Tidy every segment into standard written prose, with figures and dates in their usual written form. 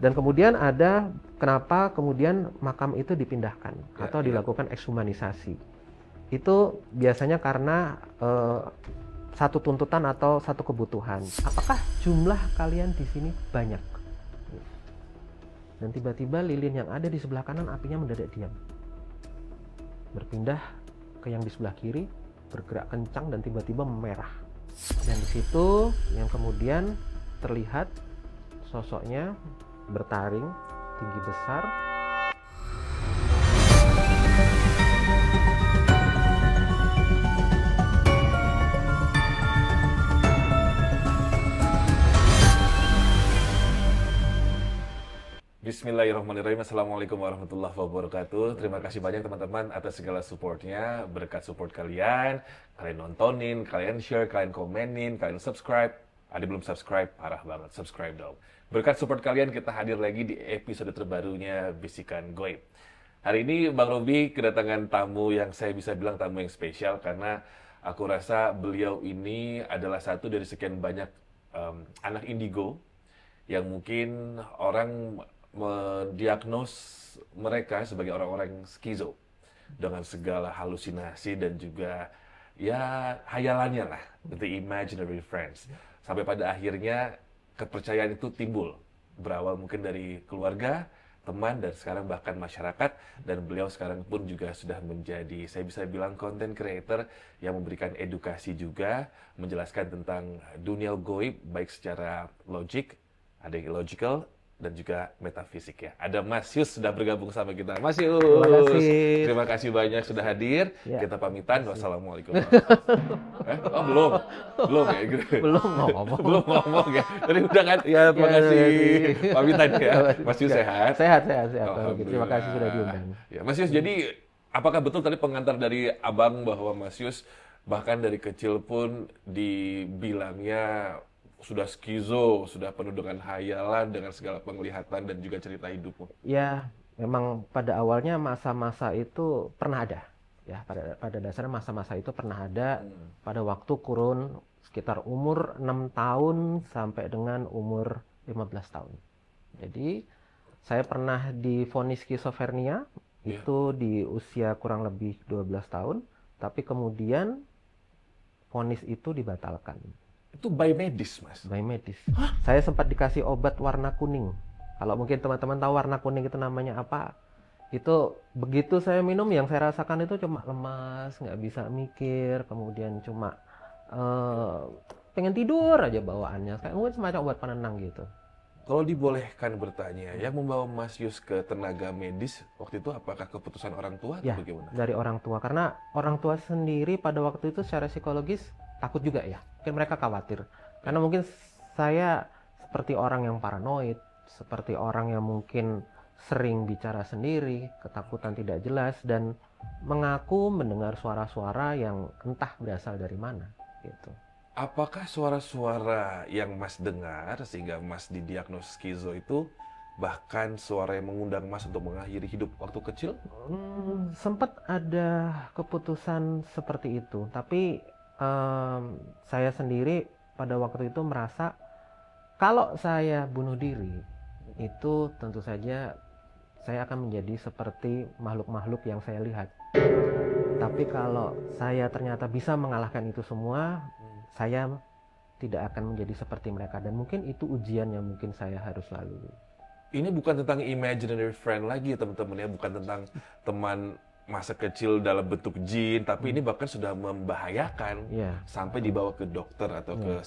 Dan kemudian ada kenapa kemudian makam itu dipindahkan atau dilakukan ekshumanisasi. Itu biasanya karena satu tuntutan atau satu kebutuhan. Apakah jumlah kalian di sini banyak? Dan tiba-tiba lilin yang ada di sebelah kanan apinya mendadak diam. Berpindah ke yang di sebelah kiri, bergerak kencang dan tiba-tiba memerah. Dan di situ yang kemudian terlihat sosoknya bertaring tinggi besar. Bismillahirrahmanirrahim. Assalamualaikum warahmatullahi wabarakatuh. Terima kasih banyak teman-teman atas segala supportnya. Berkat support kalian, kalian nontonin, kalian share, kalian komenin, kalian subscribe. Ada belum subscribe? Parah banget, subscribe dong. Berkat support kalian, kita hadir lagi di episode terbarunya Bisikan Goib. Hari ini Bang Robi kedatangan tamu yang saya bisa bilang tamu yang spesial karena aku rasa beliau ini adalah satu dari sekian banyak anak indigo yang mungkin orang mendiagnos mereka sebagai orang-orang skizo dengan segala halusinasi dan juga ya hayalannya lah, the imaginary friends. Sampai pada akhirnya kepercayaan itu timbul, berawal mungkin dari keluarga, teman, dan sekarang bahkan masyarakat. Dan beliau sekarang pun juga sudah menjadi, saya bisa bilang, content creator yang memberikan edukasi juga, menjelaskan tentang dunia goib baik secara logik, ada yang illogical, dan juga metafisik ya. Ada Mas Yus sudah bergabung sama kita. Mas Yus, terima kasih banyak sudah hadir. Ya. Kita pamitan. Wassalamualaikum. Oh belum ya gitu. Belum ngomong. Belum ngomong ya. Tadi udah kan? Ya terima kasih. Pamitan ya. Mas Yus sehat? Sehat. Terima kasih sudah diundang. Ya, Mas Yus, jadi apakah betul tadi pengantar dari Abang bahwa Mas Yus bahkan dari kecil pun dibilangnya sudah skizo, sudah penuh dengan hayalan, dengan segala penglihatan dan juga cerita hidupmu? Ya, memang pada awalnya masa-masa itu pernah ada. Ya, pada dasarnya masa-masa itu pernah ada pada waktu kurun sekitar umur 6 tahun sampai dengan umur 15 tahun. Jadi, saya pernah divonis skizofrenia itu di usia kurang lebih 12 tahun, tapi kemudian vonis itu dibatalkan. Itu by medis, Mas? By medis. Hah? Saya sempat dikasih obat warna kuning. Kalau mungkin teman-teman tahu warna kuning itu namanya apa. Itu begitu saya minum, yang saya rasakan itu cuma lemas, nggak bisa mikir, kemudian cuma pengen tidur aja bawaannya. Kayak mungkin semacam obat penenang gitu. Kalau dibolehkan bertanya, yang membawa Mas Yus ke tenaga medis waktu itu apakah keputusan orang tua atau bagaimana? Dari orang tua. Karena orang tua sendiri pada waktu itu secara psikologis takut juga ya. Mungkin mereka khawatir. Karena mungkin saya seperti orang yang paranoid, seperti orang yang mungkin sering bicara sendiri, ketakutan tidak jelas, dan mengaku mendengar suara-suara yang entah berasal dari mana. Gitu. Apakah suara-suara yang Mas dengar sehingga Mas didiagnos skizo itu bahkan suara yang mengundang Mas untuk mengakhiri hidup waktu kecil? Sempat ada keputusan seperti itu, tapi saya sendiri pada waktu itu merasa kalau saya bunuh diri itu tentu saja saya akan menjadi seperti makhluk-makhluk yang saya lihat. Tapi kalau saya ternyata bisa mengalahkan itu semua, saya tidak akan menjadi seperti mereka, dan mungkin itu ujian yang mungkin saya harus lalui. Ini bukan tentang imaginary friend lagi teman-teman ya, bukan tentang teman masa kecil dalam bentuk jin, tapi ini bahkan sudah membahayakan sampai dibawa ke dokter atau ke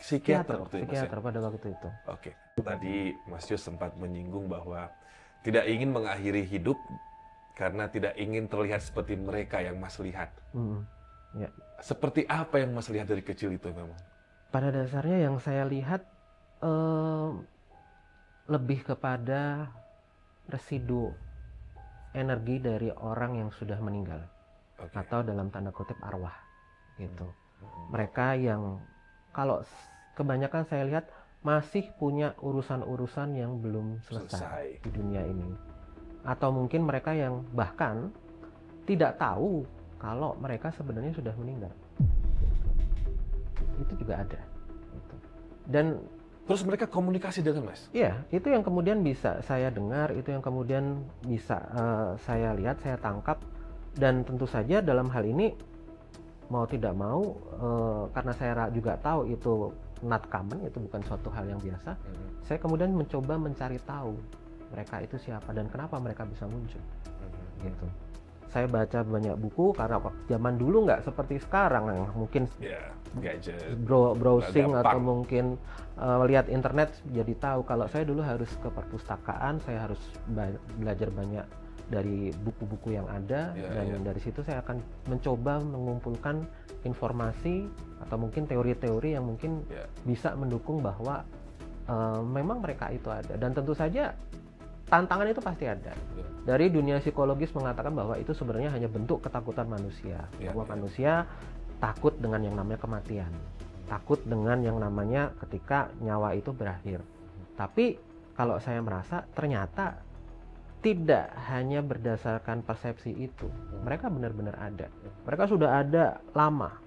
psikiater waktu itu. Psikiater pada waktu itu. Oke. Tadi Mas Yus sempat menyinggung bahwa tidak ingin mengakhiri hidup karena tidak ingin terlihat seperti mereka yang Mas lihat. Ya. Seperti apa yang Mas lihat dari kecil itu memang? Pada dasarnya yang saya lihat lebih kepada residu energi dari orang yang sudah meninggal, atau dalam tanda kutip arwah gitu. Mereka yang kalau kebanyakan saya lihat masih punya urusan-urusan yang belum selesai di dunia ini, atau mungkin mereka yang bahkan tidak tahu kalau mereka sebenarnya sudah meninggal. Itu juga ada gitu. Dan Terus mereka komunikasi dengan Mas? Iya, itu yang kemudian bisa saya dengar, itu yang kemudian bisa saya lihat, saya tangkap, dan tentu saja dalam hal ini mau tidak mau, karena saya juga tahu itu not common, itu bukan suatu hal yang biasa, saya kemudian mencoba mencari tahu mereka itu siapa dan kenapa mereka bisa muncul, gitu. Saya baca banyak buku karena zaman dulu nggak seperti sekarang, yang mungkin gadget, browsing gampang. atau mungkin lihat internet jadi tahu. Kalau saya dulu harus ke perpustakaan, saya harus belajar banyak dari buku-buku yang ada, dan dari situ saya akan mencoba mengumpulkan informasi atau mungkin teori-teori yang mungkin bisa mendukung bahwa memang mereka itu ada. Dan tentu saja tantangan itu pasti ada. Dari dunia psikologis mengatakan bahwa itu sebenarnya hanya bentuk ketakutan manusia, bahwa manusia takut dengan yang namanya kematian, takut dengan yang namanya ketika nyawa itu berakhir. Tapi kalau saya merasa ternyata tidak hanya berdasarkan persepsi itu, mereka benar-benar ada. Mereka sudah ada lama,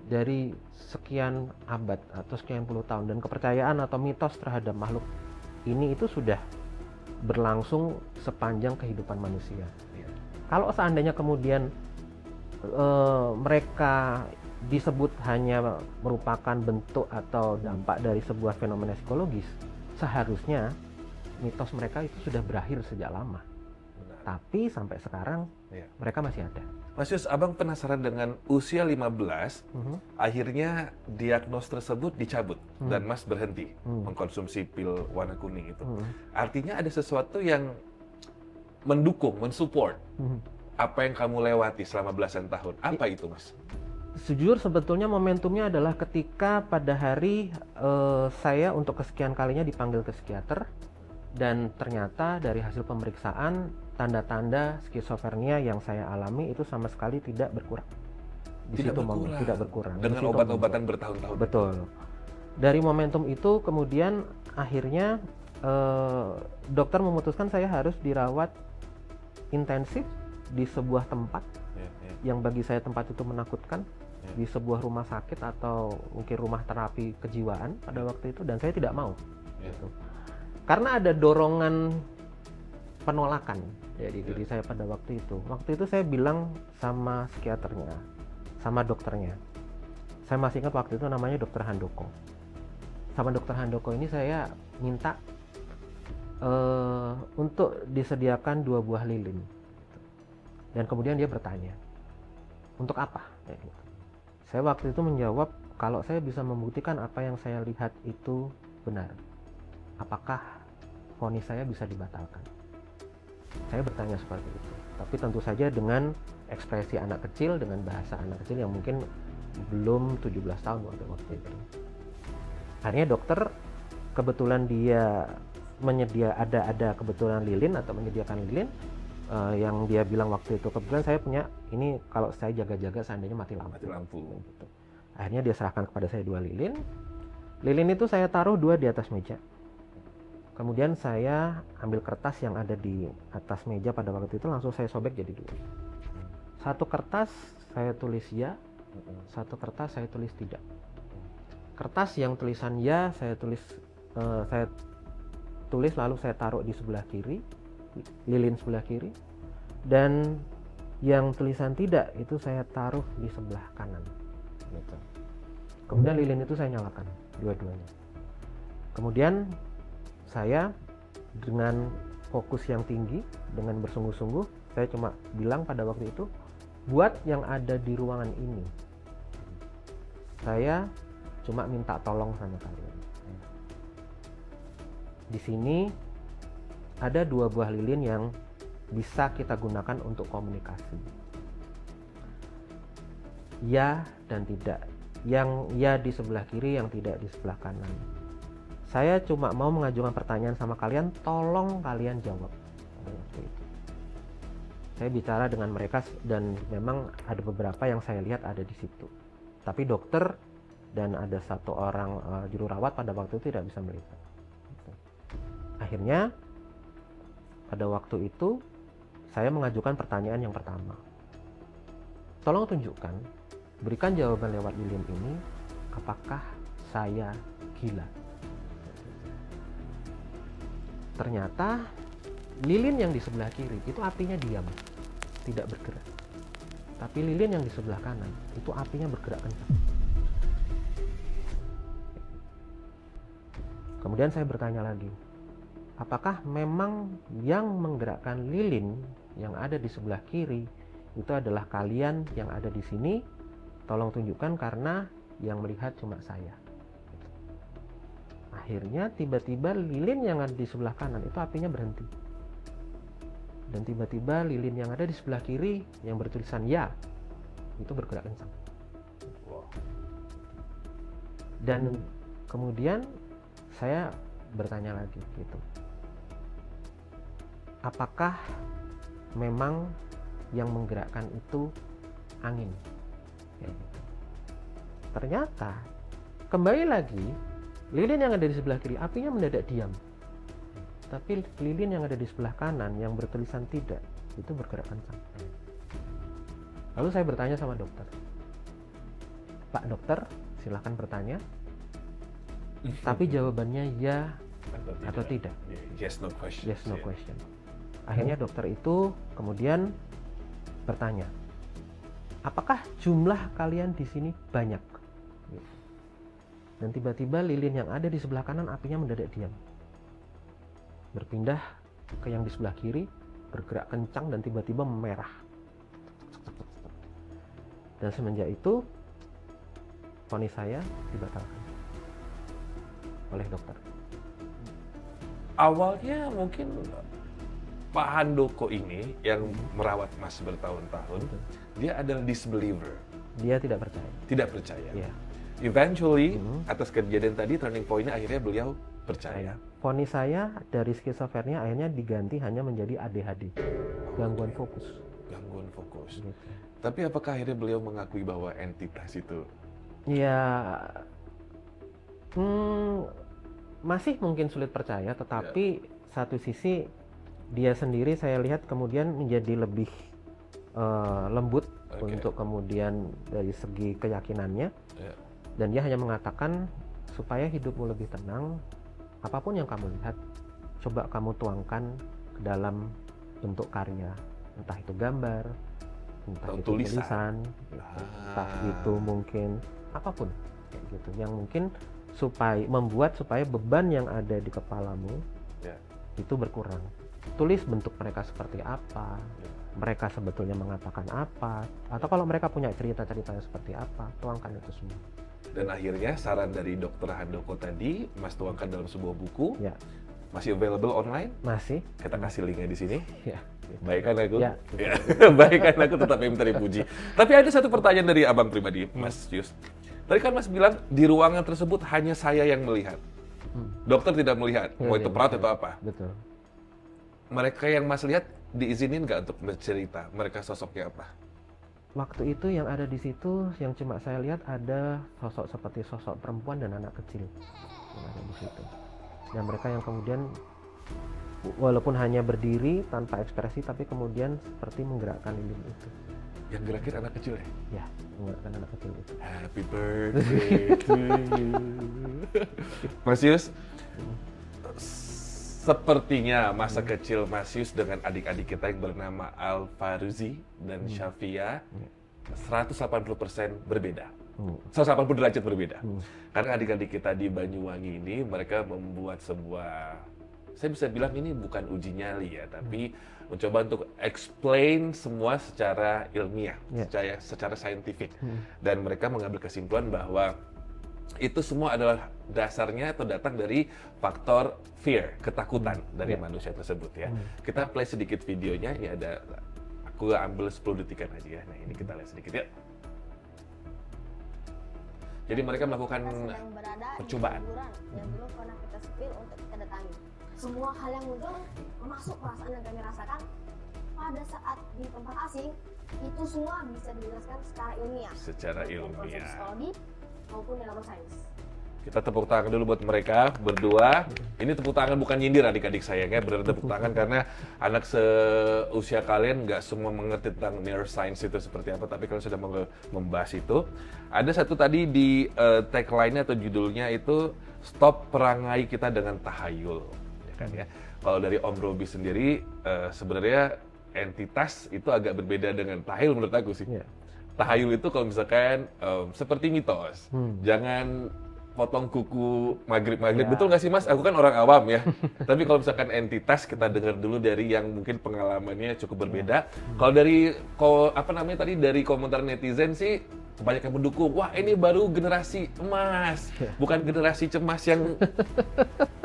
dari sekian abad atau sekian puluh tahun, dan kepercayaan atau mitos terhadap makhluk ini itu sudah berlangsung sepanjang kehidupan manusia. Kalau seandainya kemudian mereka disebut hanya merupakan bentuk atau dampak dari sebuah fenomena psikologis, seharusnya mitos mereka itu sudah berakhir sejak lama. Tapi sampai sekarang mereka masih ada. Mas Yus, abang penasaran dengan usia 15, akhirnya diagnos tersebut dicabut dan Mas berhenti mengkonsumsi pil warna kuning itu. Artinya ada sesuatu yang mendukung, mensupport apa yang kamu lewati selama belasan tahun. Apa itu, Mas? Jujur sebetulnya momentumnya adalah ketika pada hari saya untuk kesekian kalinya dipanggil ke psikiater, dan ternyata dari hasil pemeriksaan tanda-tanda skizofrenia yang saya alami itu sama sekali tidak berkurang. Tidak berkurang. Dengan obat-obatan bertahun-tahun. Betul. Dari momentum itu kemudian akhirnya dokter memutuskan saya harus dirawat intensif di sebuah tempat yang bagi saya tempat itu menakutkan, di sebuah rumah sakit atau mungkin rumah terapi kejiwaan pada waktu itu, dan saya tidak mau. Gitu. Karena ada dorongan penolakan dari diri saya pada waktu itu. Waktu itu saya bilang sama psikiaternya, sama dokternya. Saya masih ingat waktu itu namanya Dokter Handoko. Sama Dokter Handoko ini saya minta untuk disediakan 2 buah lilin. Dan kemudian dia bertanya, untuk apa? Gitu. Saya waktu itu menjawab, kalau saya bisa membuktikan apa yang saya lihat itu benar, apakah vonis saya bisa dibatalkan? Saya bertanya seperti itu. Tapi tentu saja dengan ekspresi anak kecil, dengan bahasa anak kecil yang mungkin belum 17 tahun waktu itu. Akhirnya dokter kebetulan dia ada kebetulan lilin atau menyediakan lilin, yang dia bilang waktu itu, kebetulan saya punya ini, kalau saya jaga-jaga seandainya mati lampu. Gitu. Akhirnya dia serahkan kepada saya 2 lilin. Lilin itu saya taruh 2 di atas meja. Kemudian saya ambil kertas yang ada di atas meja pada waktu itu, langsung saya sobek jadi 2. Satu kertas saya tulis ya, satu kertas saya tulis tidak. Kertas yang tulisan ya saya tulis lalu saya taruh di sebelah kiri, lilin sebelah kiri, dan yang tulisan tidak itu saya taruh di sebelah kanan. Gitu. Kemudian lilin itu saya nyalakan dua-duanya. Kemudian saya dengan fokus yang tinggi, dengan bersungguh-sungguh, saya cuma bilang pada waktu itu, buat yang ada di ruangan ini, saya cuma minta tolong sama kalian. Di sini ada 2 buah lilin yang bisa kita gunakan untuk komunikasi. Ya dan tidak. Yang ya di sebelah kiri, yang tidak di sebelah kanan. Saya cuma mau mengajukan pertanyaan sama kalian, tolong kalian jawab. Saya bicara dengan mereka dan memang ada beberapa yang saya lihat ada di situ. Tapi dokter dan ada 1 orang juru rawat pada waktu itu tidak bisa melihat. Akhirnya pada waktu itu saya mengajukan pertanyaan yang pertama. Tolong tunjukkan, berikan jawaban lewat lilin ini, apakah saya gila? ternyata lilin yang di sebelah kiri itu apinya diam, tidak bergerak. Tapi lilin yang di sebelah kanan itu apinya bergerak kencang. Kemudian saya bertanya lagi, apakah memang yang menggerakkan lilin yang ada di sebelah kiri itu adalah kalian yang ada di sini? Tolong tunjukkan karena yang melihat cuma saya. Akhirnya tiba-tiba lilin yang ada di sebelah kanan itu apinya berhenti. Dan tiba-tiba lilin yang ada di sebelah kiri yang bertulisan ya itu bergerak kencang. Dan kemudian saya bertanya lagi gitu, apakah memang yang menggerakkan itu angin? Ya, gitu. Ternyata kembali lagi lilin yang ada di sebelah kiri apinya mendadak diam, tapi lilin yang ada di sebelah kanan yang bertulisan tidak itu bergerak kencang. Lalu saya bertanya sama dokter, Pak dokter silahkan bertanya, tapi jawabannya ya atau tidak. Yes no question. Yes no question. Akhirnya dokter itu kemudian bertanya, apakah jumlah kalian di sini banyak? Dan tiba-tiba lilin yang ada di sebelah kanan apinya mendadak diam, berpindah ke yang di sebelah kiri, bergerak kencang dan tiba-tiba merah. Dan semenjak itu vonis saya dibatalkan oleh dokter. Awalnya mungkin Pak Handoko ini yang merawat Mas bertahun-tahun, dia adalah disbeliever. Dia tidak percaya. Tidak percaya. Ya. Eventually, atas kejadian tadi, turning point-nya akhirnya beliau percaya. Vonis saya dari skizofrenia akhirnya diganti hanya menjadi ADHD, gangguan fokus. Gangguan fokus. Gitu. Tapi apakah akhirnya beliau mengakui bahwa entitas itu? Ya, masih mungkin sulit percaya, tetapi satu sisi dia sendiri saya lihat kemudian menjadi lebih lembut untuk kemudian dari segi keyakinannya. Dan dia hanya mengatakan supaya hidupmu lebih tenang, apapun yang kamu lihat, coba kamu tuangkan ke dalam bentuk karya, entah itu gambar, entah itu tulisan, entah itu mungkin apapun, kayak gitu, yang mungkin supaya beban yang ada di kepalamu itu berkurang. Tulis bentuk mereka seperti apa, mereka sebetulnya mengatakan apa, atau kalau mereka punya cerita-ceritanya seperti apa, tuangkan itu semua. Dan akhirnya saran dari Dr. Handoko tadi, Mas tuangkan dalam sebuah buku. Ya. Masih available online? Masih. Kita kasih linknya di sini. Ya. Baik kan aku? Ya. Baik kan aku, tetap minta dipuji. Tapi ada satu pertanyaan dari abang pribadi, Mas Yus. Tadi kan Mas bilang di ruangan tersebut hanya saya yang melihat. Dokter tidak melihat, mau itu perawat atau apa. Betul. Mereka yang Mas lihat diizinin nggak untuk bercerita? Mereka sosoknya apa? Waktu itu yang ada di situ, yang cuma saya lihat ada sosok seperti sosok perempuan dan anak kecil yang ada di situ. Dan mereka yang kemudian walaupun hanya berdiri tanpa ekspresi, tapi kemudian seperti menggerakkan lilin itu. Yang gerakin anak kecil ya? Ya, menggerakkan anak kecil itu. Happy birthday to you. Mas Yus, sepertinya masa kecil Mas Yus dengan adik-adik kita yang bernama Al Faruzi dan Syafia 180% berbeda. 180 derajat berbeda. Karena adik-adik kita di Banyuwangi ini, mereka membuat sebuah, saya bisa bilang ini bukan uji nyali ya, tapi mencoba untuk explain semua secara ilmiah, secara saintifik. Dan mereka mengambil kesimpulan bahwa itu semua adalah dasarnya atau datang dari faktor fear, ketakutan dari manusia tersebut ya. Kita play sedikit videonya, ini ada, aku ambil 10 detikan aja ya. Nah ini kita lihat sedikit ya. Jadi mereka melakukan percobaan. Dan belum pernah kita spill untuk kita datangi. Semua hal yang muncul, termasuk perasaan yang kami rasakan pada saat di tempat asing, itu semua bisa dijelaskan secara ilmiah. Secara ilmiah. Psikologi maupun neuroscience. Kita tepuk tangan dulu buat mereka berdua. Ini tepuk tangan bukan nyindir adik-adik saya ya, benar tepuk tangan karena anak seusia kalian nggak semua mengerti tentang neuroscience itu seperti apa, tapi kalian sudah membahas itu. Ada satu tadi di tagline-nya atau judulnya itu stop perangai kita dengan tahayul, ya kan ya. Kalau dari Om Robi sendiri, sebenarnya entitas itu agak berbeda dengan tahayul menurut aku sih. Iya. Tahayul itu kalau misalkan seperti mitos, jangan potong kuku maghrib-maghrib, Ya. betul nggak sih Mas? Aku kan orang awam ya. Tapi kalau misalkan entitas, kita dengar dulu dari yang mungkin pengalamannya cukup berbeda. Kalau dari dari komentar netizen sih banyak yang mendukung. Wah, ini baru generasi emas, bukan generasi cemas yang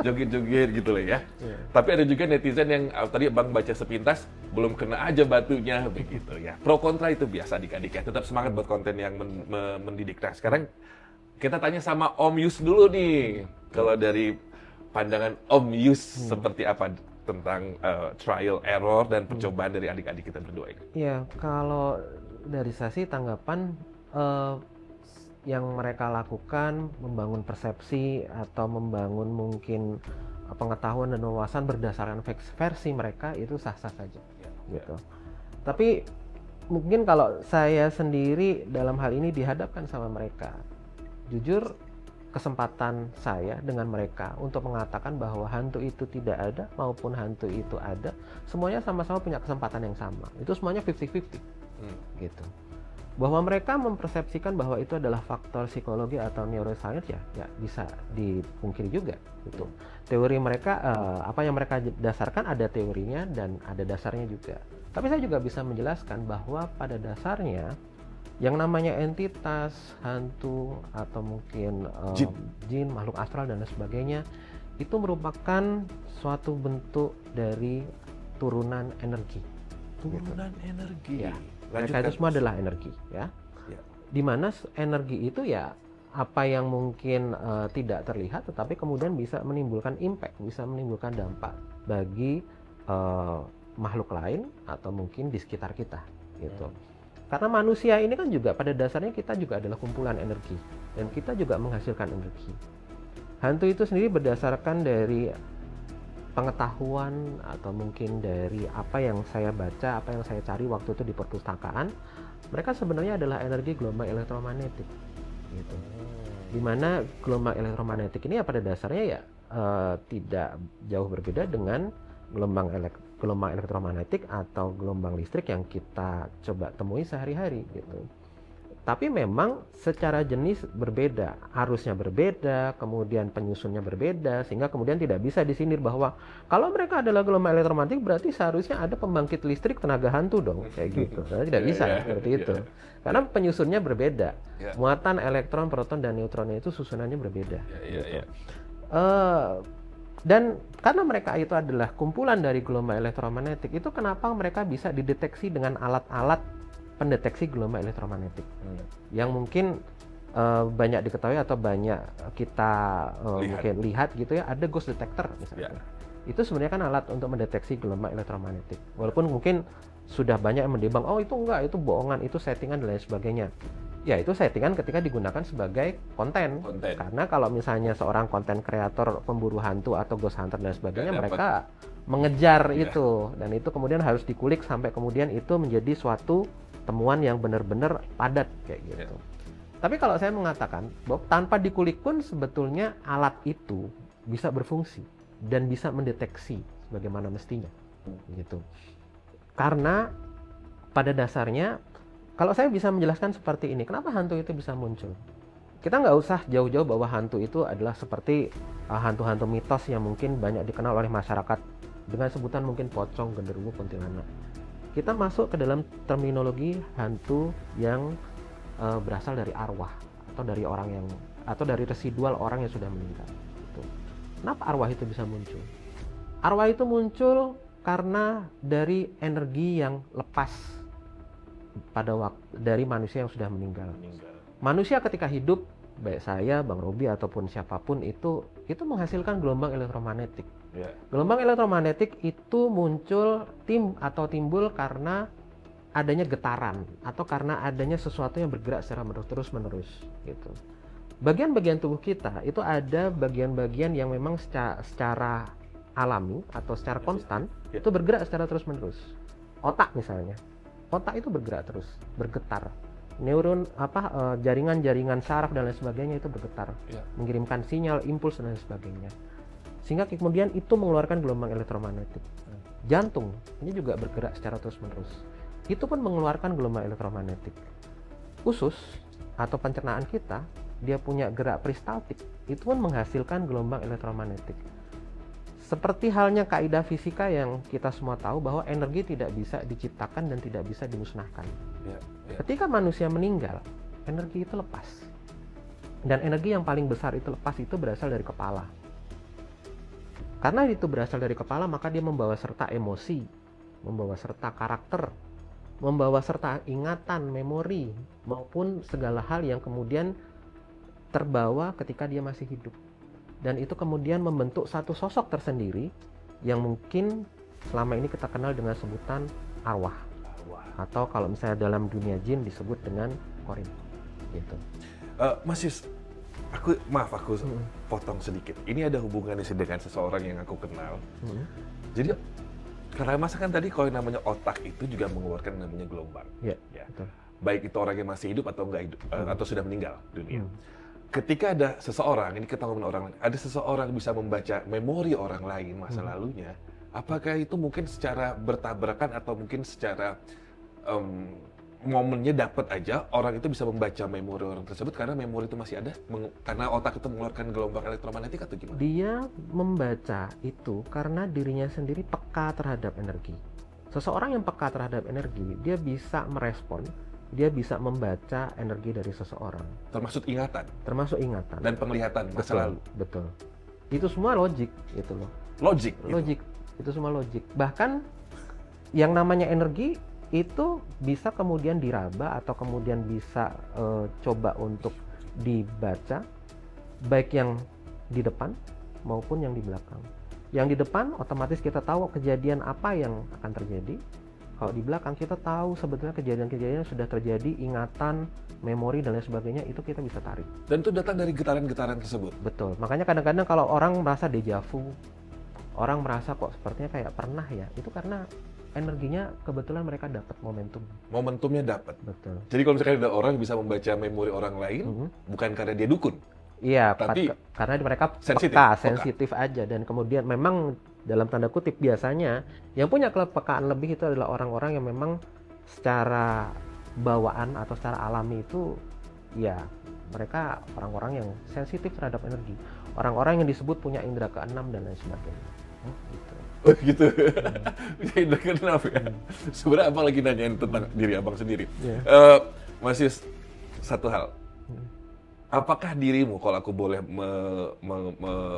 joget-joget gitu loh ya. Tapi ada juga netizen yang tadi Bang baca sepintas, belum kena aja batunya begitu ya. Pro kontra itu biasa adik-adik ya. Tetap semangat buat konten yang mendidik. Nah, sekarang kita tanya sama Om Yus dulu nih. Kalau dari pandangan Om Yus seperti apa tentang trial error dan percobaan dari adik-adik kita berdua ini? Ya, kalau dari saya sih tanggapan yang mereka lakukan membangun persepsi atau membangun mungkin pengetahuan dan wawasan berdasarkan versi mereka itu sah-sah saja, gitu. Tapi mungkin kalau saya sendiri dalam hal ini dihadapkan sama mereka, jujur kesempatan saya dengan mereka untuk mengatakan bahwa hantu itu tidak ada maupun hantu itu ada, semuanya sama-sama punya kesempatan yang sama. Itu semuanya 50-50, gitu. Bahwa mereka mempersepsikan bahwa itu adalah faktor psikologi atau neuroscience ya bisa dipungkiri juga, gitu. Teori mereka, apa yang mereka dasarkan ada teorinya dan ada dasarnya juga. Tapi saya juga bisa menjelaskan bahwa pada dasarnya yang namanya entitas, hantu, atau mungkin jin, makhluk astral dan lain sebagainya, itu merupakan suatu bentuk dari turunan energi. Turunan energi. Ya, mereka itu semua adalah energi, ya. Dimana energi itu ya apa yang mungkin tidak terlihat, tetapi kemudian bisa menimbulkan impact, bisa menimbulkan dampak bagi makhluk lain atau mungkin di sekitar kita, gitu. Karena manusia ini kan juga pada dasarnya kita juga adalah kumpulan energi dan kita juga menghasilkan energi. Hantu itu sendiri berdasarkan dari pengetahuan atau mungkin dari apa yang saya baca, apa yang saya cari waktu itu di perpustakaan, mereka sebenarnya adalah energi gelombang elektromagnetik, gitu. Dimana gelombang elektromagnetik ini ya pada dasarnya ya tidak jauh berbeda dengan gelombang elektromagnetik atau gelombang listrik yang kita coba temui sehari-hari, gitu. Tapi memang secara jenis berbeda, arusnya berbeda, kemudian penyusunnya berbeda, sehingga kemudian tidak bisa disindir bahwa kalau mereka adalah gelombang elektromagnetik berarti seharusnya ada pembangkit listrik tenaga hantu dong, kayak gitu. Nah, tidak bisa seperti itu. Karena penyusunnya berbeda. Muatan elektron, proton, dan neutronnya itu susunannya berbeda. Gitu. Dan karena mereka itu adalah kumpulan dari gelombang elektromagnetik, itu kenapa mereka bisa dideteksi dengan alat-alat pendeteksi gelombang elektromagnetik yang mungkin banyak diketahui atau banyak kita mungkin lihat gitu ya, ada ghost detector misalnya. Itu sebenarnya kan alat untuk mendeteksi gelombang elektromagnetik. Walaupun mungkin sudah banyak yang mendebang, oh itu enggak, itu bohongan, itu settingan dan lain sebagainya. Ya itu settingan ketika digunakan sebagai konten. Karena kalau misalnya seorang konten kreator pemburu hantu atau ghost hunter dan sebagainya, mereka mengejar itu, dan itu kemudian harus dikulik sampai kemudian itu menjadi suatu temuan yang benar-benar padat kayak gitu. Tapi kalau saya mengatakan bahwa tanpa dikulik pun sebetulnya alat itu bisa berfungsi dan bisa mendeteksi sebagaimana mestinya, gitu. Karena pada dasarnya kalau saya bisa menjelaskan seperti ini, kenapa hantu itu bisa muncul? Kita nggak usah jauh-jauh bahwa hantu itu adalah seperti hantu-hantu mitos yang mungkin banyak dikenal oleh masyarakat dengan sebutan mungkin pocong, genderuwo, kuntilanak. Kita masuk ke dalam terminologi hantu yang berasal dari arwah atau dari orang yang atau dari residual orang yang sudah meninggal. Gitu. Kenapa arwah itu bisa muncul? Arwah itu muncul karena dari energi yang lepas pada waktu dari manusia yang sudah meninggal. Manusia ketika hidup, baik saya, Bang Robi ataupun siapapun itu menghasilkan gelombang elektromagnetik. Gelombang elektromagnetik itu muncul timbul karena adanya getaran atau karena adanya sesuatu yang bergerak secara terus-menerus, gitu. Bagian-bagian tubuh kita itu ada bagian-bagian yang memang secara alami atau secara konstan itu bergerak secara terus-menerus. Otak misalnya. Otak itu bergerak terus, bergetar. Neuron jaringan-jaringan saraf dan lain sebagainya itu bergetar, mengirimkan sinyal, impuls dan lain sebagainya. sehingga kemudian itu mengeluarkan gelombang elektromagnetik. Jantung ini juga bergerak secara terus-menerus, itu pun mengeluarkan gelombang elektromagnetik. Usus atau pencernaan kita, dia punya gerak peristaltik, itu pun menghasilkan gelombang elektromagnetik. Seperti halnya kaidah fisika yang kita semua tahu bahwa energi tidak bisa diciptakan dan tidak bisa dimusnahkan. Ketika manusia meninggal, energi itu lepas. Dan energi yang paling besar itu lepas itu berasal dari kepala. Karena itu berasal dari kepala, maka dia membawa serta emosi, membawa serta karakter, membawa serta ingatan, memori, maupun segala hal yang kemudian terbawa ketika dia masih hidup. Dan itu kemudian membentuk satu sosok tersendiri yang mungkin selama ini kita kenal dengan sebutan arwah. Atau kalau misalnya dalam dunia jin disebut dengan korin. Gitu. Mas Yus, aku potong sedikit. Ini ada hubungannya sih dengan seseorang yang aku kenal. Jadi karena Mas kan tadi kalau namanya otak itu juga mengeluarkan namanya gelombang. Ya. Betul. Baik itu orang yang masih hidup atau enggak hidup, atau sudah meninggal dunia. Ketika ada seseorang, ini kita ngomongin orang lain, ada seseorang bisa membaca memori orang lain masa lalunya, apakah itu mungkin secara bertabrakan atau mungkin secara momennya dapat aja orang itu bisa membaca memori orang tersebut karena memori itu masih ada, karena otak itu mengeluarkan gelombang elektromagnetik atau gimana? Dia membaca itu karena dirinya sendiri peka terhadap energi. Seseorang yang peka terhadap energi, dia bisa merespon, dia bisa membaca energi dari seseorang. Termasuk ingatan? Termasuk ingatan. Dan penglihatan masa lalu? Betul. Itu semua logik, itu loh. Logik? Logik, itu semua logik. Bahkan yang namanya energi itu bisa kemudian diraba atau kemudian bisa coba untuk dibaca, baik yang di depan maupun yang di belakang. Yang di depan otomatis kita tahu kejadian apa yang akan terjadi. Kalau di belakang kita tahu sebetulnya kejadian-kejadian yang sudah terjadi, ingatan, memori dan lain sebagainya, itu kita bisa tarik. Dan itu datang dari getaran-getaran tersebut? Betul. Makanya kadang-kadang kalau orang merasa deja vu, orang merasa kok sepertinya kayak pernah ya, itu karena energinya kebetulan mereka dapat momentum. Momentumnya dapat? Betul. Jadi kalau misalkan ada orang bisa membaca memori orang lain, bukan karena dia dukun? Iya, tapi karena mereka sensitif aja. Dan kemudian memang dalam tanda kutip biasanya yang punya kepekaan lebih itu adalah orang-orang yang memang secara bawaan atau secara alami itu ya mereka orang-orang yang sensitif terhadap energi, orang-orang yang disebut punya indera keenam dan lain sebagainya. Gitu. Oh gitu. Indera keenam ya. Sebenarnya abang lagi nanyain tentang diri abang sendiri. Masih satu hal. Apakah dirimu, kalau aku boleh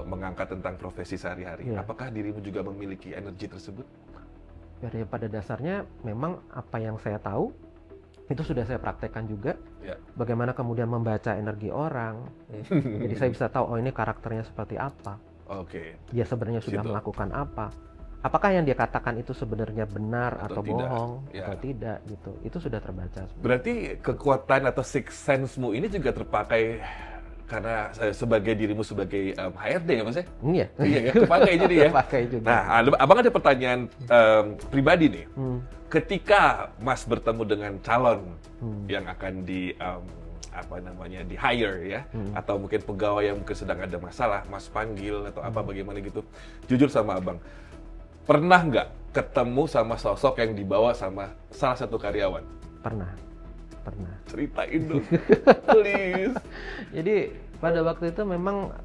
mengangkat tentang profesi sehari-hari, apakah dirimu juga memiliki energi tersebut? Ya, pada dasarnya memang apa yang saya tahu itu sudah saya praktekkan juga. Bagaimana kemudian membaca energi orang. Jadi saya bisa tahu, oh ini karakternya seperti apa. Dia sebenarnya sudah melakukan apa. Apakah yang dia katakan itu sebenarnya benar atau bohong atau tidak gitu. Itu sudah terbaca. Berarti kekuatan atau sixth sense-mu ini juga terpakai karena sebagai dirimu sebagai HRD ya Mas ya? Iya. Iya ya, kepakai jadi ya. Kepakai juga. Nah, abang ada pertanyaan pribadi nih. Ketika Mas bertemu dengan calon yang akan di hire ya, atau mungkin pegawai yang mungkin sedang ada masalah, Mas panggil atau apa bagaimana gitu. Jujur sama abang, pernah nggak ketemu sama sosok yang dibawa sama salah satu karyawan? Pernah. Ceritain dong, please. Jadi pada waktu itu memang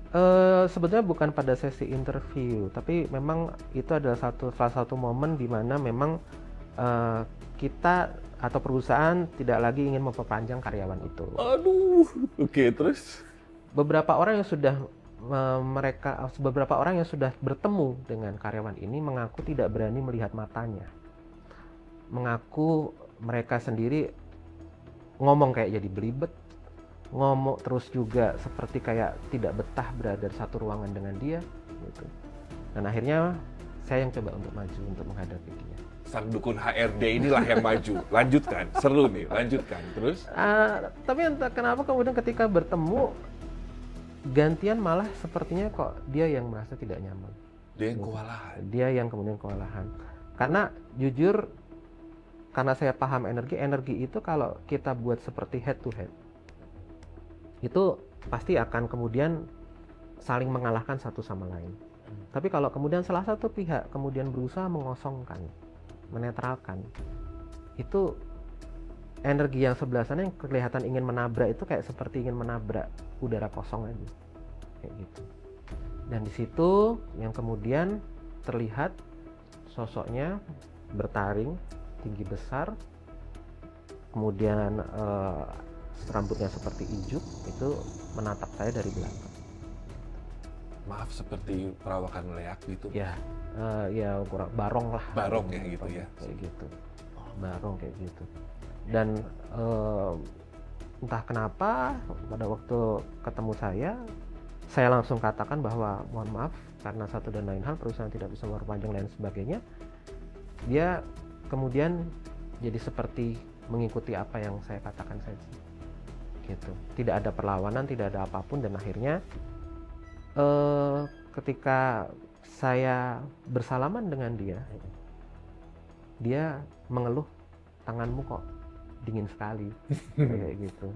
sebetulnya bukan pada sesi interview, tapi memang itu adalah salah satu momen di mana memang kita atau perusahaan tidak lagi ingin memperpanjang karyawan itu. Aduh, oke, terus? Beberapa orang yang sudah bertemu dengan karyawan ini mengaku tidak berani melihat matanya. Mengaku mereka sendiri ngomong kayak jadi belibet, ngomong terus juga seperti kayak tidak betah berada di satu ruangan dengan dia gitu. Dan akhirnya saya yang coba untuk maju untuk menghadapi dia. Sang dukun HRD inilah yang maju. Lanjutkan, seru nih, lanjutkan. Terus? Tapi entah kenapa kemudian ketika bertemu gantian malah sepertinya kok dia yang merasa tidak nyaman. Dia yang kewalahan. Dia yang kemudian kewalahan. Karena jujur, karena saya paham energi itu kalau kita buat seperti head to head, itu pasti akan kemudian saling mengalahkan satu sama lain. Tapi kalau kemudian salah satu pihak kemudian berusaha mengosongkan, menetralkan, itu energi yang sebelah sana yang kelihatan ingin menabrak itu kayak seperti ingin menabrak udara kosong aja, kayak gitu. Dan di situ yang kemudian terlihat sosoknya bertaring tinggi besar, kemudian rambutnya seperti ijuk, itu menatap saya dari belakang. Maaf, seperti perawakan leak gitu. Ya, ya kurang barong lah. Barong ya gitu ya. Kayak gitu. Barong kayak gitu. Dan entah kenapa pada waktu ketemu saya langsung katakan bahwa mohon maaf karena satu dan lain hal perusahaan tidak bisa memperpanjang dan sebagainya. Dia kemudian jadi seperti mengikuti apa yang saya katakan saja. Gitu. Tidak ada perlawanan, tidak ada apapun, dan akhirnya ketika saya bersalaman dengan dia mengeluh, tanganmu kok dingin sekali, kayak gitu.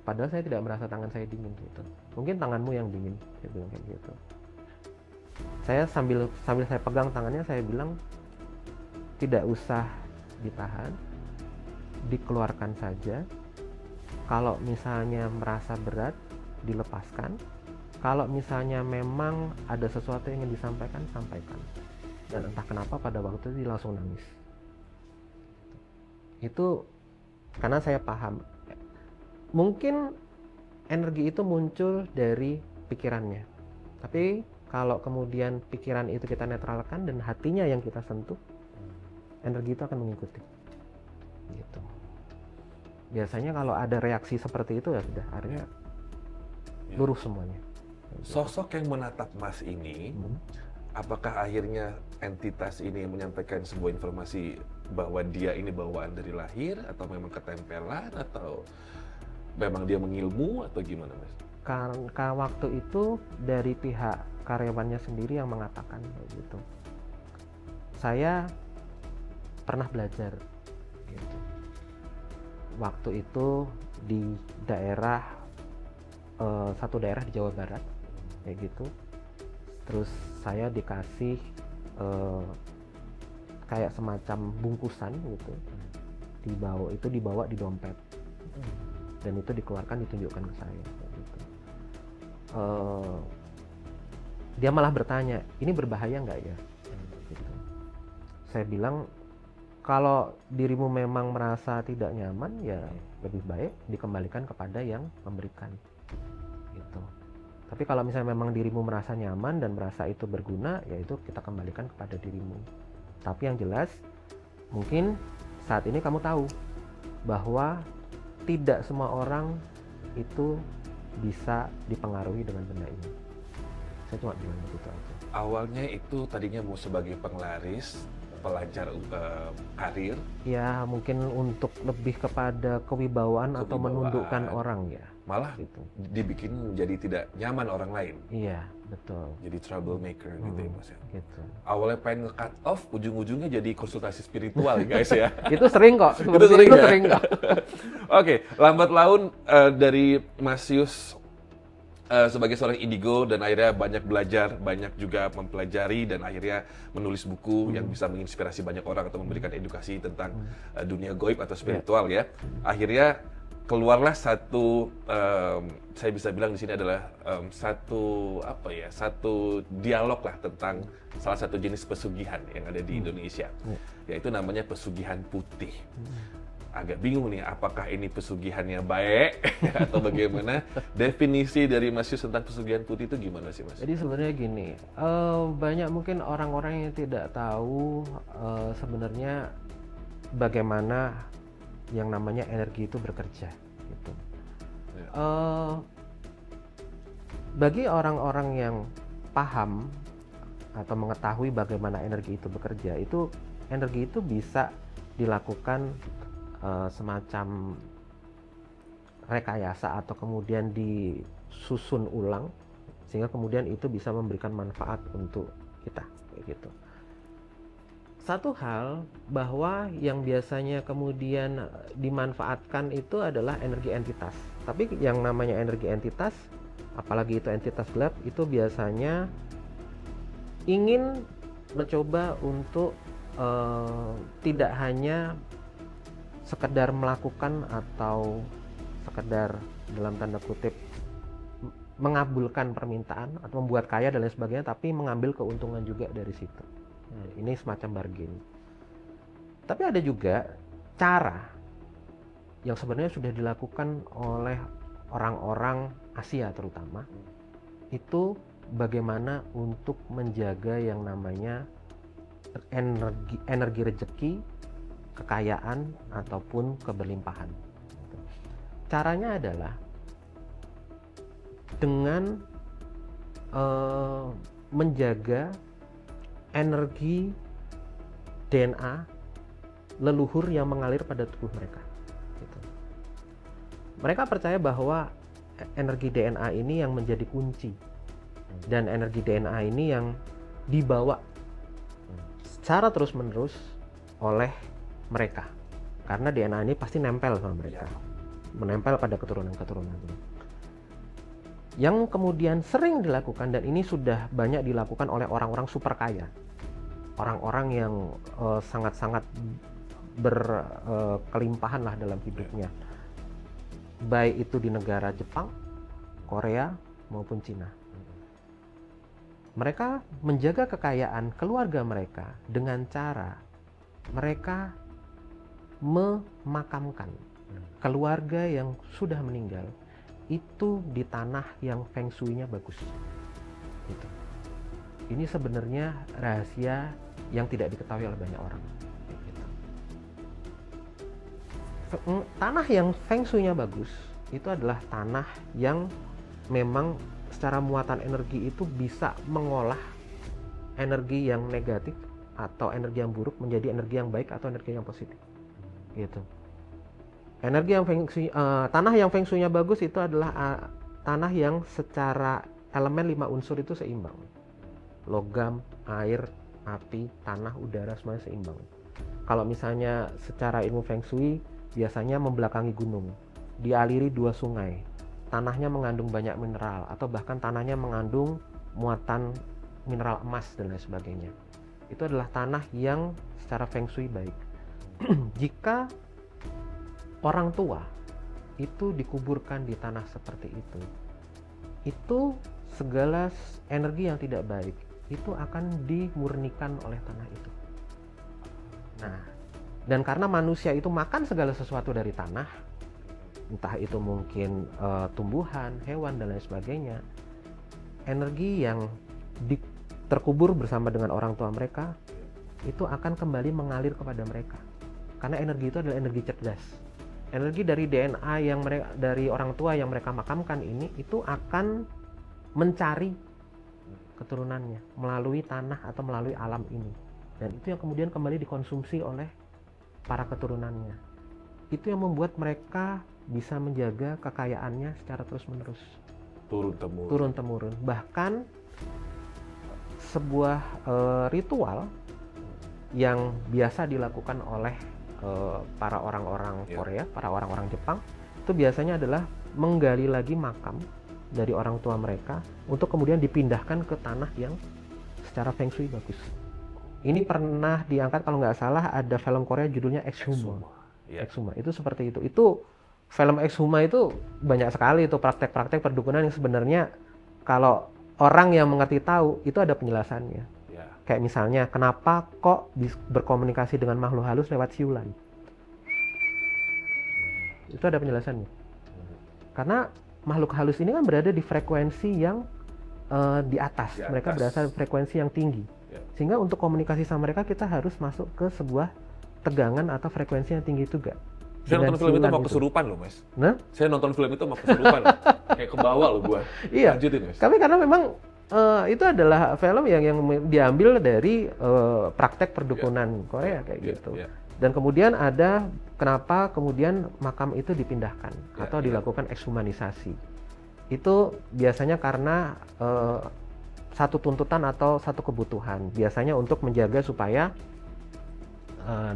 Padahal saya tidak merasa tangan saya dingin gitu. Mungkin tanganmu yang dingin, saya bilang kayak gitu. Saya sambil saya pegang tangannya, saya bilang tidak usah ditahan, dikeluarkan saja. Kalau misalnya merasa berat, dilepaskan. Kalau misalnya memang ada sesuatu yang ingin disampaikan, sampaikan. Dan entah kenapa pada waktu itu dia langsung nangis. Itu karena saya paham, mungkin energi itu muncul dari pikirannya. Tapi kalau kemudian pikiran itu kita netralkan dan hatinya yang kita sentuh, energi itu akan mengikuti. Gitu. Biasanya kalau ada reaksi seperti itu ya sudah, akhirnya lurus semuanya. Sosok yang menatap Mas ini, apakah akhirnya entitas ini menyampaikan sebuah informasi bahwa dia ini bawaan dari lahir, atau memang ketempelan, atau memang dia mengilmu, atau gimana Mas? Karena waktu itu dari pihak karyawannya sendiri yang mengatakan gitu. Saya pernah belajar gitu. Waktu itu di daerah satu daerah di Jawa Barat kayak gitu. Terus saya dikasih kayak semacam bungkusan gitu, dibawa di dompet, dan itu dikeluarkan, ditunjukkan ke saya gitu. Dia malah bertanya, ini berbahaya nggak ya gitu. Saya bilang kalau dirimu memang merasa tidak nyaman, ya lebih baik dikembalikan kepada yang memberikan gitu. Tapi kalau misalnya memang dirimu merasa nyaman dan merasa itu berguna, ya itu kita kembalikan kepada dirimu. Tapi yang jelas, mungkin saat ini kamu tahu bahwa tidak semua orang itu bisa dipengaruhi dengan benda ini. Saya cuma bilang begitu aja. Awalnya itu tadinya mau sebagai penglaris, pelancar karir. Ya mungkin untuk lebih kepada kewibawaan atau menundukkan orang ya. Malah gitu. Dibikin menjadi tidak nyaman orang lain. Iya, betul. Jadi troublemaker gitu ya Mas ya. Gitu. Awalnya pengen cut off, ujung-ujungnya jadi konsultasi spiritual guys ya. Itu sering kok. Itu sering, ya? Sering kok. Oke, lambat laun dari Mas Yus sebagai seorang indigo dan akhirnya banyak belajar, banyak juga mempelajari dan akhirnya menulis buku yang bisa menginspirasi banyak orang atau memberikan edukasi tentang dunia gaib atau spiritual ya. Akhirnya keluarlah satu, saya bisa bilang di sini adalah satu dialog lah tentang salah satu jenis pesugihan yang ada di Indonesia, yaitu namanya pesugihan putih. Agak bingung nih, apakah ini pesugihannya baik atau bagaimana? Definisi dari Mas Yus tentang pesugihan putih itu gimana sih Mas? Jadi sebenarnya gini, banyak mungkin orang-orang yang tidak tahu sebenarnya bagaimana yang namanya energi itu bekerja gitu. Bagi orang-orang yang paham atau mengetahui bagaimana energi itu bekerja, itu energi itu bisa dilakukan semacam rekayasa atau kemudian disusun ulang sehingga kemudian itu bisa memberikan manfaat untuk kita kayak gitu. Satu hal bahwa yang biasanya kemudian dimanfaatkan itu adalah energi entitas. Tapi yang namanya energi entitas, apalagi itu entitas gelap, itu biasanya ingin mencoba untuk tidak hanya sekedar melakukan atau sekedar dalam tanda kutip mengabulkan permintaan atau membuat kaya dan lain sebagainya, tapi mengambil keuntungan juga dari situ. Ini semacam bargain. Tapi ada juga cara yang sebenarnya sudah dilakukan oleh orang-orang Asia terutama, itu bagaimana untuk menjaga yang namanya energi rezeki, kekayaan ataupun keberlimpahan. Caranya adalah dengan menjaga energi DNA leluhur yang mengalir pada tubuh mereka. Gitu. Mereka percaya bahwa energi DNA ini yang menjadi kunci, dan energi DNA ini yang dibawa secara terus-menerus oleh mereka, karena DNA ini pasti nempel sama mereka, menempel pada keturunan-keturunan. Yang kemudian sering dilakukan, dan ini sudah banyak dilakukan oleh orang-orang super kaya, orang-orang yang sangat-sangat berkelimpahan lah dalam hidupnya, baik itu di negara Jepang, Korea maupun Cina. Mereka menjaga kekayaan keluarga mereka dengan cara mereka memakamkan keluarga yang sudah meninggal itu di tanah yang feng shui-nya bagus. Gitu. Ini sebenarnya rahasia yang tidak diketahui oleh banyak orang. Gitu. Tanah yang feng shui-nya bagus itu adalah tanah yang memang secara muatan energi itu bisa mengolah energi yang negatif atau energi yang buruk menjadi energi yang baik atau energi yang positif. Gitu. Energi yang feng shui, tanah yang feng shui-nya bagus itu adalah tanah yang secara elemen 5 unsur itu seimbang. Logam, air, api, tanah, udara semuanya seimbang. Kalau misalnya secara ilmu feng shui biasanya membelakangi gunung, dialiri 2 sungai, tanahnya mengandung banyak mineral atau bahkan tanahnya mengandung muatan mineral emas dan lain sebagainya. Itu adalah tanah yang secara feng shui baik. Jika orang tua itu dikuburkan di tanah seperti itu segala energi yang tidak baik itu akan dimurnikan oleh tanah itu. Nah, dan karena manusia itu makan segala sesuatu dari tanah, entah itu mungkin tumbuhan, hewan dan lain sebagainya, energi yang terkubur bersama dengan orang tua mereka itu akan kembali mengalir kepada mereka, karena energi itu adalah energi cerdas. Energi dari DNA yang mereka, dari orang tua yang mereka makamkan ini, itu akan mencari keturunannya melalui tanah atau melalui alam ini, dan itu yang kemudian kembali dikonsumsi oleh para keturunannya. Itu yang membuat mereka bisa menjaga kekayaannya secara terus-menerus, turun-temurun. Bahkan sebuah ritual yang biasa dilakukan oleh para orang-orang Korea, para orang-orang Jepang, itu biasanya adalah menggali lagi makam dari orang tua mereka untuk kemudian dipindahkan ke tanah yang secara feng shui bagus. Ini pernah diangkat, kalau nggak salah ada film Korea judulnya Exhuma. Exhuma itu seperti itu. Itu film Exhuma itu banyak sekali itu praktek-praktek perdukunan yang sebenarnya kalau orang yang mengerti tahu itu ada penjelasannya. Kayak misalnya kenapa kok berkomunikasi dengan makhluk halus lewat siulan. Itu ada penjelasannya. Karena makhluk halus ini kan berada di frekuensi yang di atas. Mereka berasal dari frekuensi yang tinggi. Sehingga untuk komunikasi sama mereka kita harus masuk ke sebuah tegangan atau frekuensi yang tinggi juga. Saya nonton film itu mau kesurupan loh, Mas. Nah? Saya nonton film itu mau kesurupan. Kayak kebawa loh gua. Iya. Lanjutin, Mas. Tapi karena memang itu adalah film yang diambil dari praktek perdukunan Korea kayak gitu. Dan kemudian ada kenapa kemudian makam itu dipindahkan atau dilakukan ekshumanisasi. Itu biasanya karena satu tuntutan atau satu kebutuhan. Biasanya untuk menjaga supaya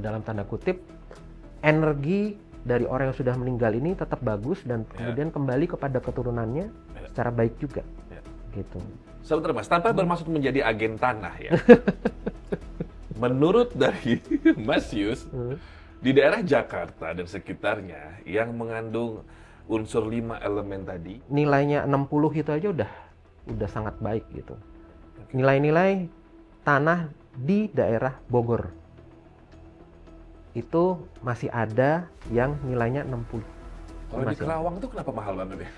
dalam tanda kutip energi dari orang yang sudah meninggal ini tetap bagus dan kemudian kembali kepada keturunannya secara baik juga. Gitu. Sebentar Mas, tanpa bermaksud menjadi agen tanah ya. Menurut dari Mas Yus, di daerah Jakarta dan sekitarnya yang mengandung unsur 5 elemen tadi, nilainya 60 itu aja udah sangat baik gitu. Nilai-nilai tanah di daerah Bogor itu masih ada yang nilainya 60. kalau di Masih Kerawang tuh kenapa mahal banget ya?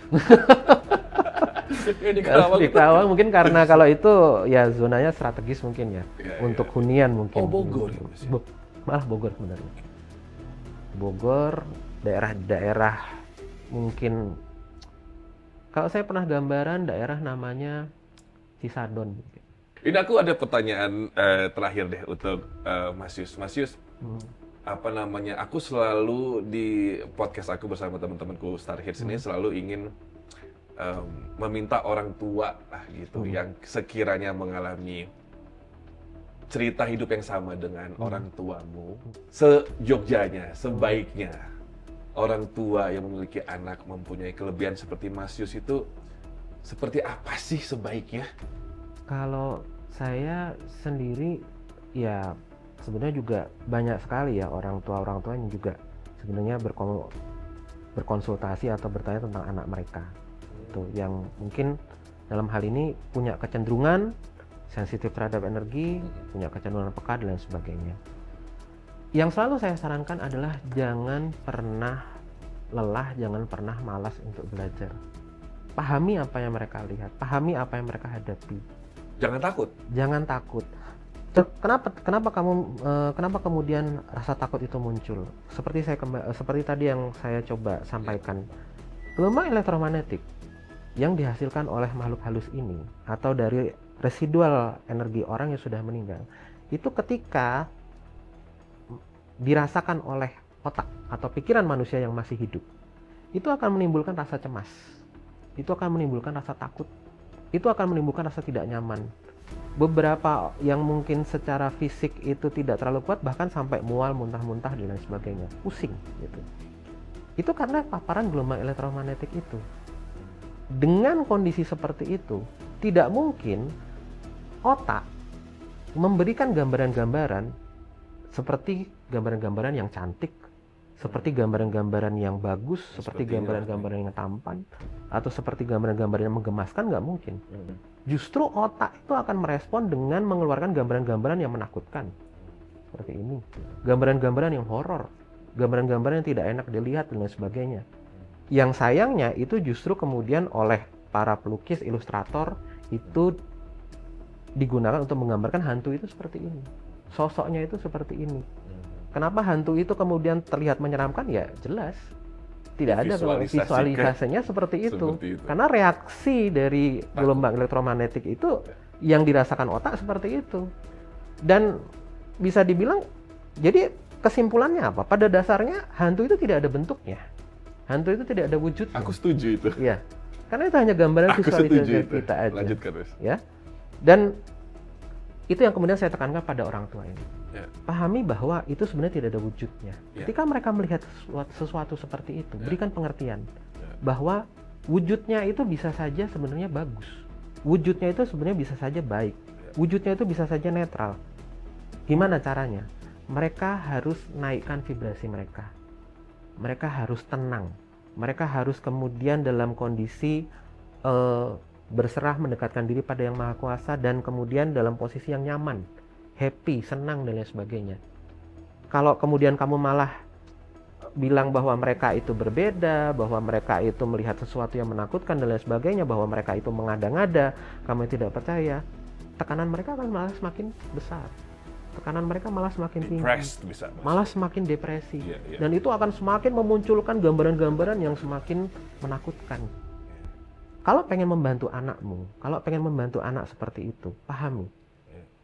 Di Kalau Kerawang di itu- Kerawang mungkin karena kalau itu ya zonanya strategis mungkin ya, Iya, untuk iya. hunian mungkin. Oh, Bogor ya, Mas, ya? Malah Bogor sebenarnya. Bogor, daerah-daerah mungkin kalau saya pernah gambaran daerah namanya Cisadon. Ini aku ada pertanyaan terakhir deh untuk Mas Yus. Mas Yus, apa namanya? Aku selalu di podcast aku bersama teman-temanku Star Hits ini selalu ingin meminta orang tua lah gitu yang sekiranya mengalami cerita hidup yang sama dengan orang tuamu, sejogjanya, sebaiknya orang tua yang memiliki anak mempunyai kelebihan seperti Mas Yus itu seperti apa sih sebaiknya? Kalau saya sendiri ya sebenarnya juga banyak sekali ya orang tua yang juga sebenarnya berkonsultasi atau bertanya tentang anak mereka. Itu yang mungkin dalam hal ini punya kecenderungan sensitif terhadap energi, punya kecenderungan peka dan lain sebagainya. Yang selalu saya sarankan adalah jangan pernah lelah, jangan pernah malas untuk belajar. Pahami apa yang mereka lihat, pahami apa yang mereka hadapi. Jangan takut. Jangan takut. Kenapa kemudian rasa takut itu muncul? Seperti tadi yang saya coba sampaikan. Gelombang elektromagnetik yang dihasilkan oleh makhluk halus ini atau dari residual energi orang yang sudah meninggal, itu ketika dirasakan oleh otak atau pikiran manusia yang masih hidup, itu akan menimbulkan rasa cemas, itu akan menimbulkan rasa takut, itu akan menimbulkan rasa tidak nyaman. Beberapa yang mungkin secara fisik itu tidak terlalu kuat, bahkan sampai mual, muntah-muntah dan lain sebagainya, pusing gitu. Itu karena paparan gelombang elektromagnetik itu. Dengan kondisi seperti itu, tidak mungkin otak memberikan gambaran-gambaran seperti gambaran-gambaran yang cantik, seperti gambaran-gambaran yang bagus, seperti gambaran-gambaran yang tampan, atau seperti gambaran-gambaran yang menggemaskan, nggak mungkin. Justru otak itu akan merespon dengan mengeluarkan gambaran-gambaran yang menakutkan. Seperti ini. Gambaran-gambaran yang horor, gambaran-gambaran yang tidak enak dilihat dan lain sebagainya. Yang sayangnya itu justru kemudian oleh para pelukis, ilustrator itu digunakan untuk menggambarkan hantu itu seperti ini. Sosoknya itu seperti ini. Kenapa hantu itu kemudian terlihat menyeramkan? Ya jelas. Tidak ada visualisasinya seperti itu. Karena reaksi dari gelombang elektromagnetik itu yang dirasakan otak seperti itu. Dan bisa dibilang, jadi kesimpulannya apa? Pada dasarnya hantu itu tidak ada bentuknya. Hantu itu tidak ada wujudnya. Aku setuju itu. Iya. Karena itu hanya gambaran visualisasi kita aja. Lanjutkan terus. Ya. Dan itu yang kemudian saya tekankan pada orang tua ini. Ya. Pahami bahwa itu sebenarnya tidak ada wujudnya. Ya. Ketika mereka melihat sesuatu seperti itu, Ya. berikan pengertian Ya. bahwa wujudnya itu bisa saja sebenarnya bagus. Wujudnya itu sebenarnya bisa saja baik. Wujudnya itu bisa saja netral. Gimana caranya? Mereka harus naikkan vibrasi mereka. Mereka harus tenang. Mereka harus kemudian dalam kondisi berserah, mendekatkan diri pada Yang Maha Kuasa, dan kemudian dalam posisi yang nyaman, happy, senang, dan lain sebagainya. Kalau kemudian kamu malah bilang bahwa mereka itu berbeda, bahwa mereka itu melihat sesuatu yang menakutkan, dan lain sebagainya, bahwa mereka itu mengada-ngada, kamu tidak percaya, tekanan mereka akan malah semakin besar. Tekanan mereka malah semakin tinggi. Bisa, malah semakin depresi. Iya. Dan itu akan semakin memunculkan gambaran-gambaran yang semakin menakutkan. Kalau pengen membantu anakmu, kalau pengen membantu anak seperti itu, pahami.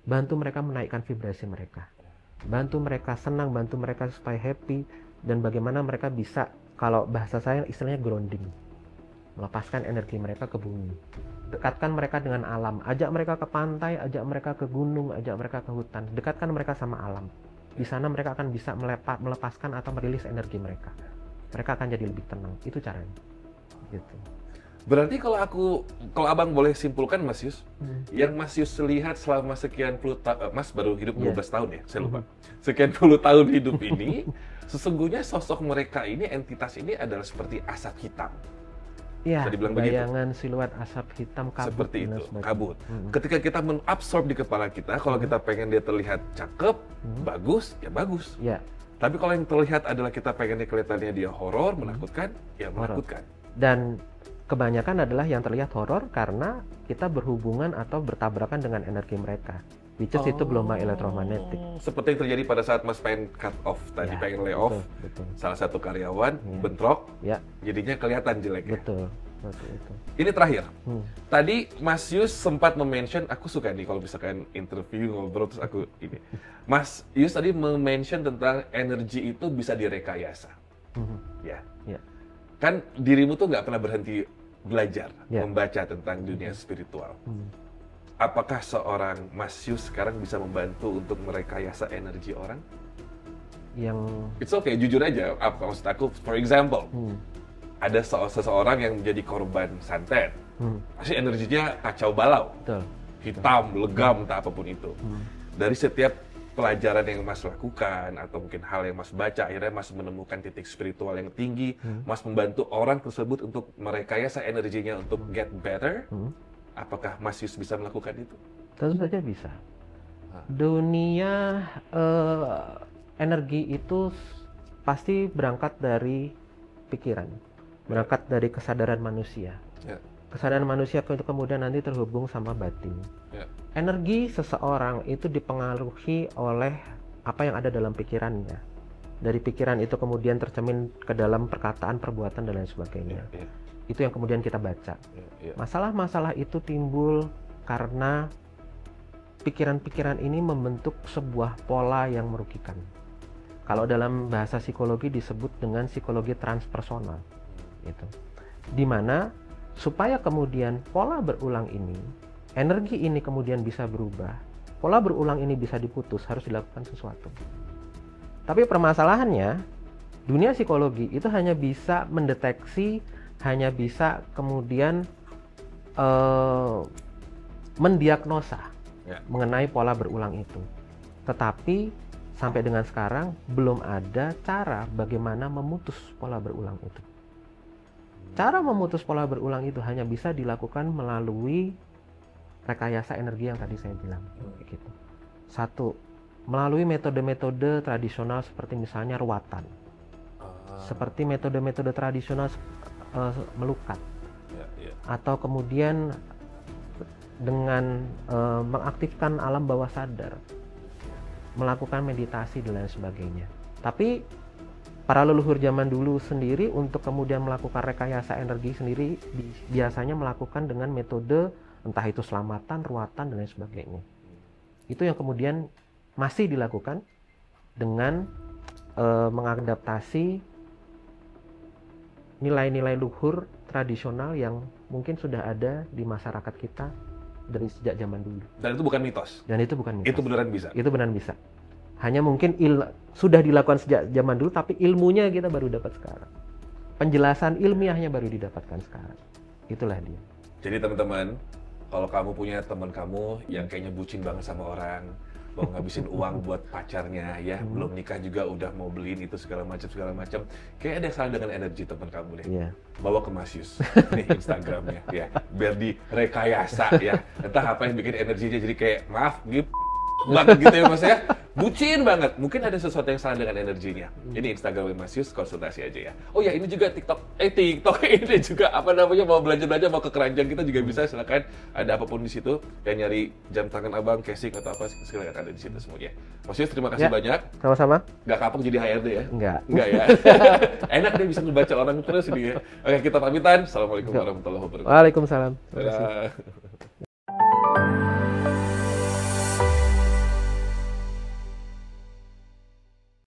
Bantu mereka menaikkan vibrasi mereka. Bantu mereka senang, bantu mereka supaya happy, dan bagaimana mereka bisa, kalau bahasa saya istilahnya grounding. Melepaskan energi mereka ke bumi. Dekatkan mereka dengan alam. Ajak mereka ke pantai, ajak mereka ke gunung, ajak mereka ke hutan. Dekatkan mereka sama alam. Di sana mereka akan bisa melepaskan atau merilis energi mereka. Mereka akan jadi lebih tenang. Itu caranya. Gitu. Berarti kalau abang boleh simpulkan Mas Yus, yang Mas Yus lihat selama sekian puluh tahun, Mas baru hidup 12 tahun ya, saya lupa. Sekian puluh tahun hidup ini, sesungguhnya sosok mereka ini, entitas ini adalah seperti asap hitam. Ya, Bisa dibilang begitu? bayangan siluet asap hitam kabut. Seperti dan itu, sebagainya. kabut. Ketika kita mengabsorb di kepala kita, kalau kita pengen dia terlihat cakep, bagus, ya bagus. Ya, Tapi kalau yang terlihat adalah kita pengen kelihatannya dia horor, menakutkan, ya Horor. menakutkan. dan kebanyakan adalah yang terlihat horor karena kita berhubungan atau bertabrakan dengan energi mereka. Which is itu gelombang elektromagnetik. Seperti yang terjadi pada saat Mas pengen cut off tadi, Ya, pengen lay off betul. salah satu karyawan, Ya. bentrok, Ya, jadinya kelihatan jelek ya. betul. Seperti itu. Ini terakhir. Hmm. Tadi Mas Yus sempat mention, aku suka nih kalau misalkan interview ngobrol terus aku ini. Mas Yus tadi mention tentang energi itu bisa direkayasa. Mhm. Ya. Ya. Kan dirimu tuh nggak pernah berhenti belajar, Ya. membaca tentang dunia spiritual. Apakah seorang Mas Yus sekarang bisa membantu untuk merekayasa energi orang? Yang It's okay, jujur aja. Apa maksud aku? For example, hmm. ada seseorang yang menjadi korban santet. Hmm. Pasti energinya kacau balau, Betul. hitam, legam, entah apapun itu. Dari setiap pelajaran yang Mas lakukan atau mungkin hal yang Mas baca, akhirnya Mas menemukan titik spiritual yang tinggi. Mas membantu orang tersebut untuk merekayasa energinya untuk get better. Apakah Mas Yus bisa melakukan itu? Tentu saja bisa. Dunia energi itu pasti berangkat dari pikiran, berangkat dari kesadaran manusia. Ya. Kesadaran manusia itu kemudian nanti terhubung sama batin. Ya. Energi seseorang itu dipengaruhi oleh apa yang ada dalam pikirannya. Dari pikiran itu kemudian tercermin ke dalam perkataan, perbuatan, dan lain sebagainya. Ya. Itu yang kemudian kita baca. Ya. Masalah-masalah itu timbul karena pikiran-pikiran ini membentuk sebuah pola yang merugikan. Kalau dalam bahasa psikologi disebut dengan psikologi transpersonal. Gitu. Dimana supaya kemudian pola berulang ini, energi ini kemudian bisa berubah, pola berulang ini bisa diputus, harus dilakukan sesuatu. Tapi permasalahannya, dunia psikologi itu hanya bisa mendeteksi, hanya bisa kemudian mendiagnosa mengenai pola berulang itu. Tetapi sampai dengan sekarang belum ada cara bagaimana memutus pola berulang itu. Cara memutus pola berulang itu hanya bisa dilakukan melalui rekayasa energi yang tadi saya bilang. Gitu. Satu, melalui metode-metode tradisional seperti misalnya ruatan. Seperti metode-metode tradisional melukat. Atau kemudian dengan mengaktifkan alam bawah sadar, melakukan meditasi dan lain sebagainya. Tapi para leluhur zaman dulu sendiri untuk kemudian melakukan rekayasa energi sendiri biasanya melakukan dengan metode entah itu selamatan, ruatan dan lain sebagainya. Itu yang kemudian masih dilakukan dengan mengadaptasi nilai-nilai luhur tradisional yang mungkin sudah ada di masyarakat kita dari sejak zaman dulu. Dan itu bukan mitos? Dan itu bukan mitos. Itu beneran bisa? Itu beneran bisa. Hanya mungkin sudah dilakukan sejak zaman dulu, tapi ilmunya kita baru dapat sekarang. Penjelasan ilmiahnya baru didapatkan sekarang. Itulah dia. Jadi teman-teman, kalau kamu punya teman kamu yang kayaknya bucin banget sama orang, mau ngabisin uang buat pacarnya, ya belum nikah juga udah mau beliin itu segala macam, kayak ada salah dengan energi teman kamu deh. Iya. Bawa ke Mas Yus, nih Instagramnya, ya, biar direkayasa ya. Entah apa yang bikin energinya jadi kayak maaf, banget gitu ya Mas ya, bucin banget. Mungkin ada sesuatu yang salah dengan energinya. Ini Instagram Mas Yus, konsultasi aja ya. Oh ya, ini juga TikTok ini juga apa namanya, mau belanja mau ke keranjang kita juga bisa, silakan. Ada apapun di situ. Yang nyari jam tangan abang, casing atau apa, silakan ada di situ semuanya. Mas Yus, terima kasih banyak. Sama-sama. Nggak kapok jadi HRD ya? Enggak ya. Enak deh bisa ngebaca orang terus ini ya. Oke, kita pamitan. Assalamualaikum warahmatullahi wabarakatuh. Waalaikumsalam. Dadah.